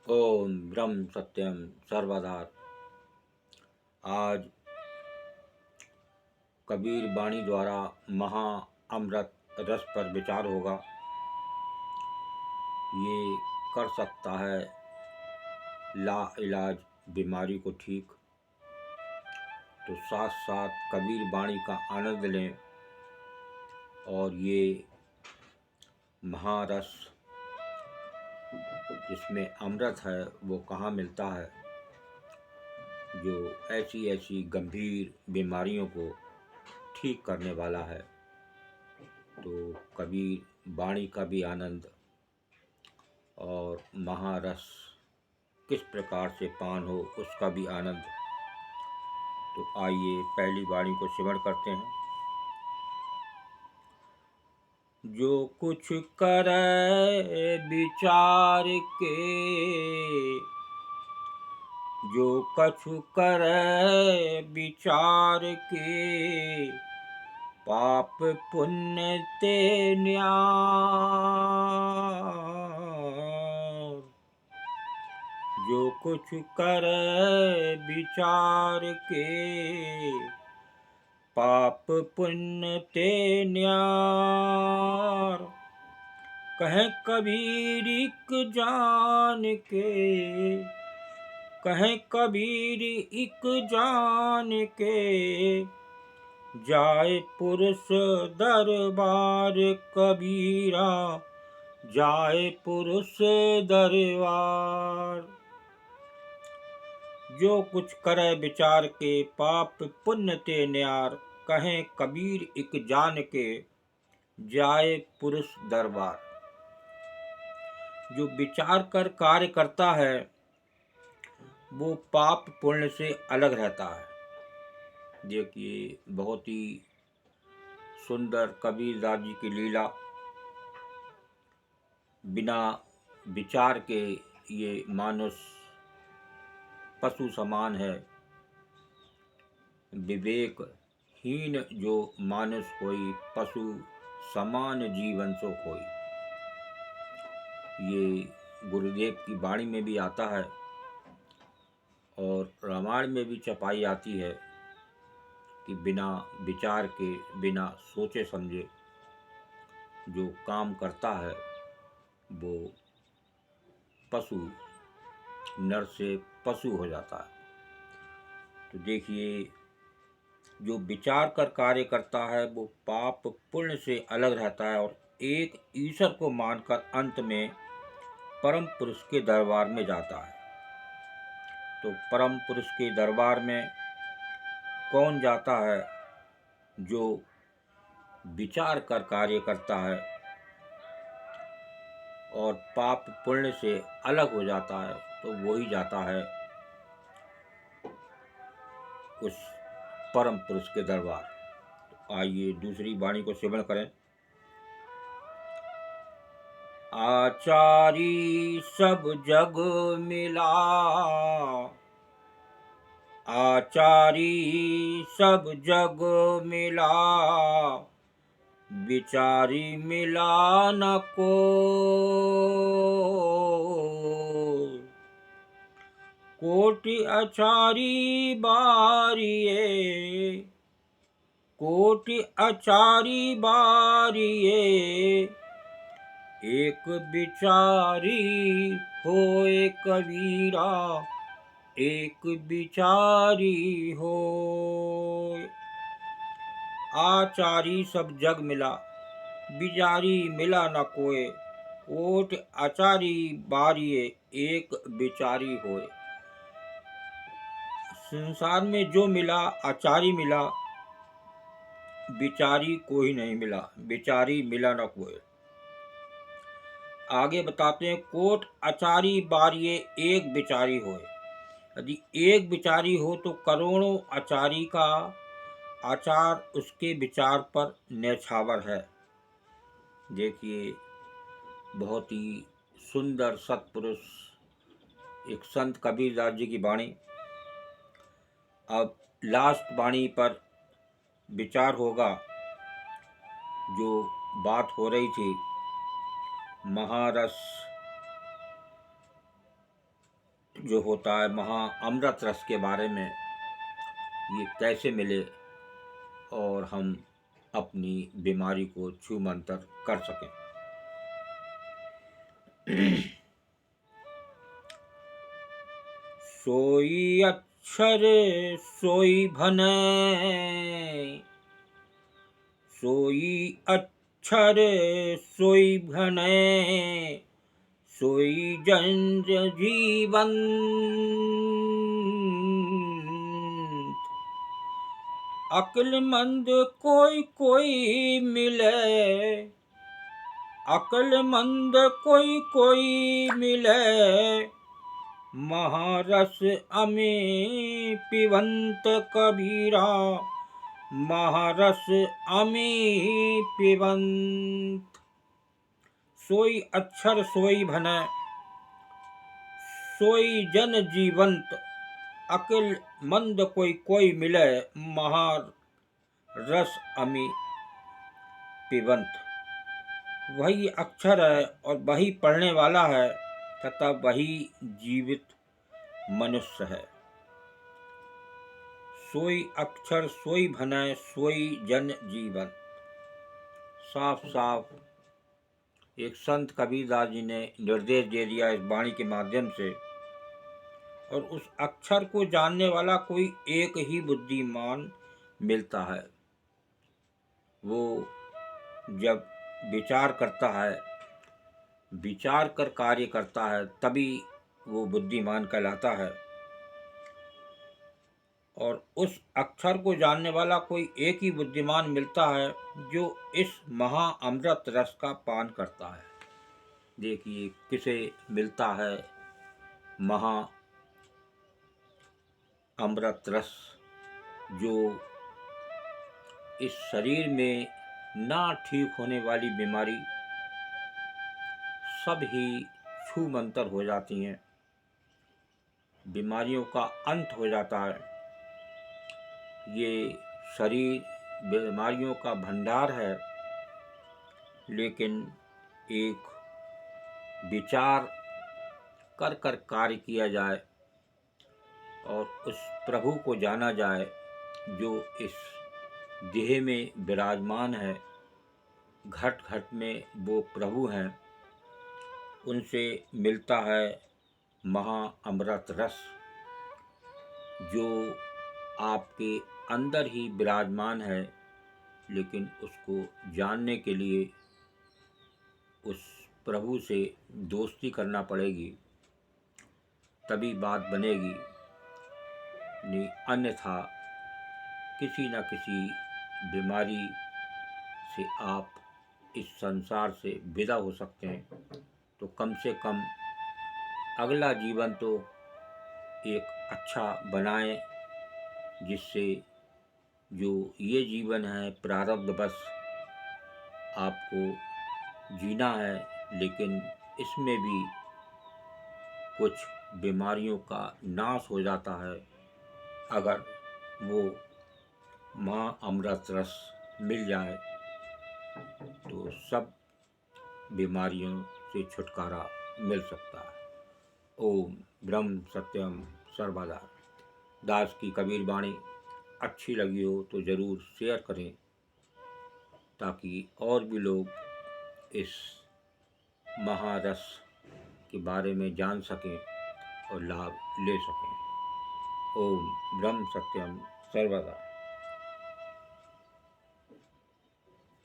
ओम ब्रह्म सत्यम सर्वदा। आज कबीर वाणी द्वारा महा अमृत रस पर विचार होगा। ये कर सकता है ला इलाज बीमारी को ठीक। तो साथ साथ कबीर वाणी का आनंद लें और ये महारस जिसमें अमृत है वो कहाँ मिलता है, जो ऐसी ऐसी गंभीर बीमारियों को ठीक करने वाला है। तो कबीर वाणी का भी आनंद और महारस किस प्रकार से पान हो उसका भी आनंद। तो आइए पहली वाणी को श्रवण करते हैं। जो कुछ करे विचार के, जो कछु करे विचार के, पाप पुण्य ते न्यार। जो कुछ करे विचार के, पाप पुण्य ते न्यार। कहें कबीर इक जान के, कहें कबीर इक जान के, जाए पुरुष दरबार कबीरा, जाए पुरुष दरबार। जो कुछ करे विचार के, पाप पुण्य ते न्यार। कहें कबीर इक जान के, जाए पुरुष दरबार। जो विचार कर कार्य करता है वो पाप पुण्य से अलग रहता है। देखिए बहुत ही सुंदर कबीरदास जी की लीला। बिना विचार के ये मानुष पशु समान है। विवेकहीन जो मानुष होई, पशु समान जीवन सो कोई। ये गुरुदेव की वाणी में भी आता है और रामायण में भी छपाई आती है कि बिना विचार के, बिना सोचे समझे जो काम करता है वो पशु, नर से पशु हो जाता है। तो देखिए जो विचार कर कार्य करता है वो पाप पुण्य से अलग रहता है और एक ईश्वर को मानकर अंत में परम पुरुष के दरबार में जाता है। तो परम पुरुष के दरबार में कौन जाता है? जो विचार कर कार्य करता है और पाप पुण्य से अलग हो जाता है, तो वही जाता है उस परम पुरुष के दरबार। तो आइए दूसरी वाणी को श्रवण करें। आचारी सब जग मिला, आचारी सब जग मिला, विचारी मिला न को। कोटि आचारी बारिये, कोटि आचारी बारिये, एक विचारी होए कबीरा, एक विचारी होए। आचारी सब जग मिला, विचारी मिला न कोय। कोट आचारी बारिये, एक विचारी होए। संसार में जो मिला आचारी मिला, विचारी कोई नहीं मिला, विचारी मिला न कोई। आगे बताते हैं, कोट आचारी बारिये एक विचारी होए। यदि एक विचारी हो तो करोड़ों आचारी का आचार उसके विचार पर न्यौछावर है। देखिए बहुत ही सुंदर सत्पुरुष एक संत कबीरदास जी की वाणी। अब लास्ट वाणी पर विचार होगा। जो बात हो रही थी महारस जो होता है महा अमृत रस के बारे में, ये कैसे मिले और हम अपनी बीमारी को छूमंतर कर सकें। सोई अक्षर सोई भनै, सोई अक्षर सोई भनै, सोई जन जीवन। अक्लमंद कोई कोई मिले, अक्लमंद कोई कोई मिले, महारस अमे पिबंत कबीरा, महारस अमे पिबंत। सोई अक्षर सोई भनै, सोई जन जीवंत, अकिल मंद कोई कोई मिले, महारस अमी पिबंत। वही अक्षर है और वही पढ़ने वाला है तथा वही जीवित मनुष्य है। सोई अक्षर सोई भनै, सोई जन जीवन। साफ साफ एक संत कबीरदास जी ने निर्देश दे दिया इस वाणी के माध्यम से। और उस अक्षर को जानने वाला कोई एक ही बुद्धिमान मिलता है। वो जब विचार करता है, विचार कर कार्य करता है, तभी वो बुद्धिमान कहलाता है। और उस अक्षर को जानने वाला कोई एक ही बुद्धिमान मिलता है जो इस महा अमृत रस का पान करता है। देखिए किसे मिलता है महा अमृत रस, जो इस शरीर में ना ठीक होने वाली बीमारी सब ही छूमंतर हो जाती हैं, बीमारियों का अंत हो जाता है। ये शरीर बीमारियों का भंडार है, लेकिन एक विचार कर कर कार्य किया जाए और उस प्रभु को जाना जाए जो इस देह में विराजमान है, घट घट में वो प्रभु हैं, उनसे मिलता है महा अमृत रस, जो आपके अंदर ही विराजमान है। लेकिन उसको जानने के लिए उस प्रभु से दोस्ती करना पड़ेगी, तभी बात बनेगी। नहीं अन्यथा किसी न किसी बीमारी से आप इस संसार से विदा हो सकते हैं। तो कम से कम अगला जीवन तो एक अच्छा बनाएं, जिससे जो ये जीवन है प्रारब्धवश आपको जीना है, लेकिन इसमें भी कुछ बीमारियों का नाश हो जाता है अगर वो माँ अमृत रस मिल जाए, तो सब बीमारियों से छुटकारा मिल सकता है। ओम ब्रह्म सत्यम सर्वदा। दास की कबीर वाणी अच्छी लगी हो तो ज़रूर शेयर करें, ताकि और भी लोग इस महारस के बारे में जान सकें और लाभ ले सकें। ओम ब्रह्म सत्यम सर्वदा।